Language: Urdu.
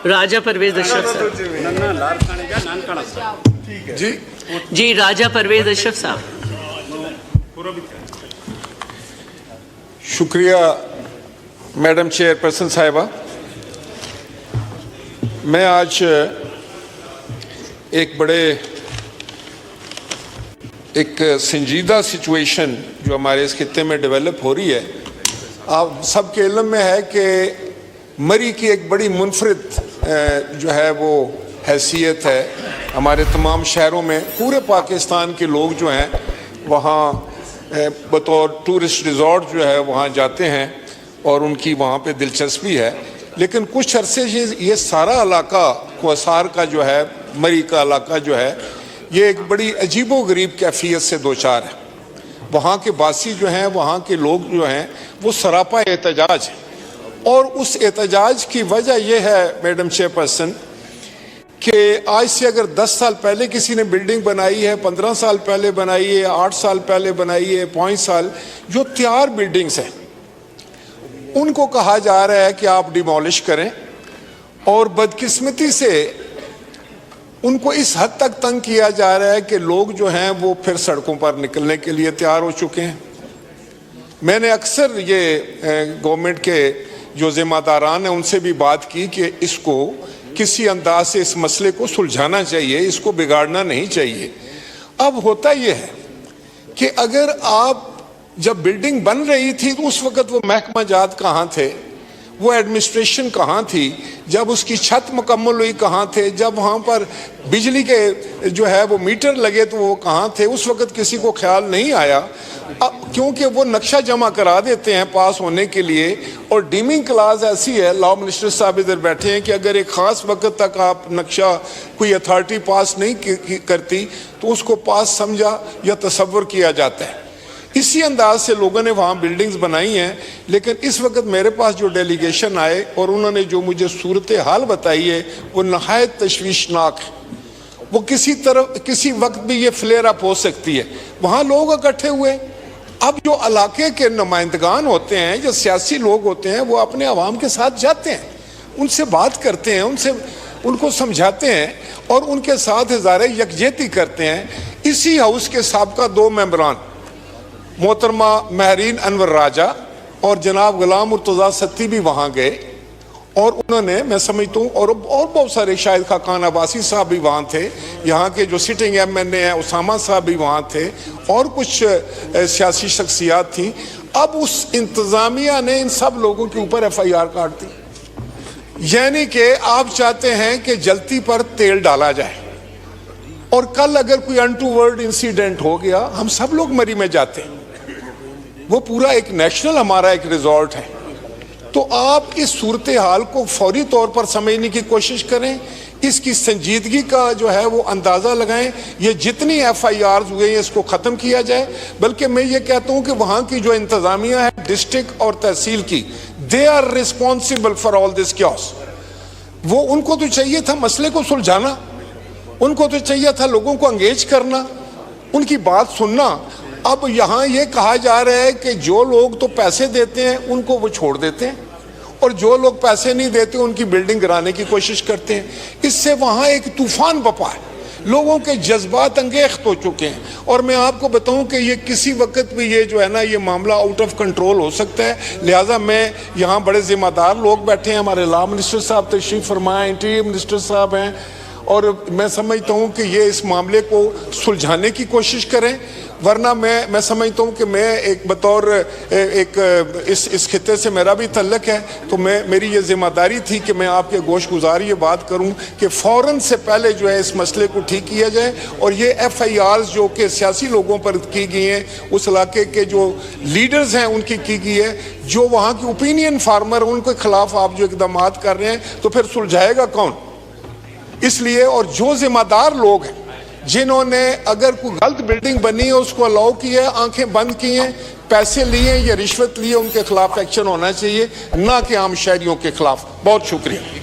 راجہ پرویز اشرف صاحب. جی راجہ پرویز اشرف صاحب. شکریہ میڈم چیئر پرسن صاحبہ. میں آج ایک سنجیدہ سچویشن جو ہمارے اس خطے میں ڈیولپ ہو رہی ہے. آپ سب کے علم میں ہے کہ مری کی ایک بڑی منفرد جو ہے وہ حیثیت ہے ہمارے تمام شہروں میں. پورے پاکستان کے لوگ جو ہیں وہاں بطور ٹورسٹ ریزورٹ جو ہے وہاں جاتے ہیں اور ان کی وہاں پہ دلچسپی ہے. لیکن کچھ عرصے سے یہ سارا علاقہ کوثار کا جو ہے مری کا علاقہ جو ہے یہ ایک بڑی عجیب و غریب کیفیت سے دوچار ہے. وہاں کے باسی جو ہیں وہاں کے لوگ جو ہیں وہ سراپا احتجاج ہیں. اور اس احتجاج کی وجہ یہ ہے میڈم چیئر پرسن کہ آج سے اگر 10 سال پہلے کسی نے بلڈنگ بنائی ہے, 15 سال پہلے بنائی ہے, 8 سال پہلے بنائی ہے, 5 سال جو تیار بلڈنگز ہیں ان کو کہا جا رہا ہے کہ آپ ڈیمولش کریں. اور بدقسمتی سے ان کو اس حد تک تنگ کیا جا رہا ہے کہ لوگ جو ہیں وہ پھر سڑکوں پر نکلنے کے لیے تیار ہو چکے ہیں. میں نے اکثر یہ گورنمنٹ کے جو ذمہ داران ہیں ان سے بھی بات کی کہ اس کو کسی انداز سے اس مسئلے کو سلجھانا چاہیے, اس کو بگاڑنا نہیں چاہیے. اب ہوتا یہ ہے کہ اگر آپ جب بلڈنگ بن رہی تھی تو اس وقت وہ محکمہ جات کہاں تھے, وہ ایڈمنسٹریشن کہاں تھی, جب اس کی چھت مکمل ہوئی کہاں تھے, جب وہاں پر بجلی کے جو ہے وہ میٹر لگے تو وہ کہاں تھے. اس وقت کسی کو خیال نہیں آیا کیونکہ وہ نقشہ جمع کرا دیتے ہیں پاس ہونے کے لیے. اور ڈیمنگ کلاس ایسی ہے, لاء منسٹر صاحب ادھر بیٹھے ہیں, کہ اگر ایک خاص وقت تک آپ نقشہ کوئی اتھارٹی پاس نہیں کرتی تو اس کو پاس سمجھا یا تصور کیا جاتا ہے. اسی انداز سے لوگوں نے وہاں بلڈنگز بنائی ہیں. لیکن اس وقت میرے پاس جو ڈیلیگیشن آئے اور انہوں نے جو مجھے صورتحال بتائی ہے وہ نہایت تشویشناک ہے. وہ کسی وقت بھی یہ فلیئر اپ ہو سکتی ہے. وہاں لوگ اکٹھے ہوئے. اب جو علاقے کے نمائندگان ہوتے ہیں, جو سیاسی لوگ ہوتے ہیں, وہ اپنے عوام کے ساتھ جاتے ہیں, ان سے بات کرتے ہیں, ان کو سمجھاتے ہیں اور ان کے ساتھ اظہار یکجہتی کرتے ہیں. اسی ہاؤس کے سابقہ 2 ممبران محترمہ مہرین انور راجہ اور جناب غلام مرتضیٰ ستی بھی وہاں گئے اور انہوں نے, میں سمجھتا ہوں, اور بہت سارے شاہد خاقان عباسی صاحب بھی وہاں تھے, یہاں کے جو سٹنگ ایم این اے ہیں اسامہ صاحب بھی وہاں تھے, اور کچھ سیاسی شخصیات تھیں. اب اس انتظامیہ نے ان سب لوگوں کے اوپر ایف آئی آر کاٹ دی. یعنی کہ آپ چاہتے ہیں کہ جلتی پر تیل ڈالا جائے, اور کل اگر کوئی انٹوورڈ انسیڈنٹ ہو گیا ہم سب لوگ مری میں جاتے ہیں. وہ پورا ایک نیشنل ہمارا ایک ریزورٹ ہے. تو آپ اس صورتحال کو فوری طور پر سمجھنے کی کوشش کریں, اس کی سنجیدگی کا جو ہے وہ اندازہ لگائیں. یہ جتنی ایف آئی آرز ہوئے ہیں اس کو ختم کیا جائے. بلکہ میں یہ کہتا ہوں کہ وہاں کی جو انتظامیہ ہے ڈسٹرکٹ اور تحصیل کی, they are responsible for all this chaos. وہ ان کو تو چاہیے تھا مسئلے کو سلجھانا, ان کو تو چاہیے تھا لوگوں کو انگیج کرنا, ان کی بات سننا. اب یہاں یہ کہا جا رہا ہے کہ جو لوگ تو پیسے دیتے ہیں ان کو وہ چھوڑ دیتے ہیں, اور جو لوگ پیسے نہیں دیتے ان کی بلڈنگ گرانے کی کوشش کرتے ہیں. اس سے وہاں ایک طوفان بپا ہے, لوگوں کے جذبات انگیخت ہو چکے ہیں. اور میں آپ کو بتاؤں کہ یہ کسی وقت بھی یہ جو ہے نا یہ معاملہ آؤٹ آف کنٹرول ہو سکتا ہے. لہٰذا میں یہاں بڑے ذمہ دار لوگ بیٹھے ہیں, ہمارے لاء منسٹر صاحب تشریف فرمائے, انٹیریئر منسٹر صاحب ہیں, اور میں سمجھتا ہوں کہ یہ اس معاملے کو سلجھانے کی کوشش کریں. ورنہ میں سمجھتا ہوں کہ میں ایک بطور اس خطے سے میرا بھی تعلق ہے, تو میری یہ ذمہ داری تھی کہ میں آپ کے گوش گزار یہ بات کروں کہ فوراً سے پہلے جو ہے اس مسئلے کو ٹھیک کیا جائے. اور یہ ایف آئی آرز جو کہ سیاسی لوگوں پر کی گئی ہیں, اس علاقے کے جو لیڈرز ہیں ان کی گئی ہے, جو وہاں کی اوپینین فارمر ان کے خلاف آپ جو اقدامات کر رہے ہیں, تو پھر سلجھائے گا کون؟ اس لیے اور جو ذمہ دار لوگ ہیں جنہوں نے اگر کوئی غلط بلڈنگ بنی ہے اس کو الاؤ کیا ہے, آنکھیں بند کی ہیں, پیسے لیے یا رشوت لیے, ان کے خلاف ایکشن ہونا چاہیے, نہ کہ عام شہریوں کے خلاف. بہت شکریہ.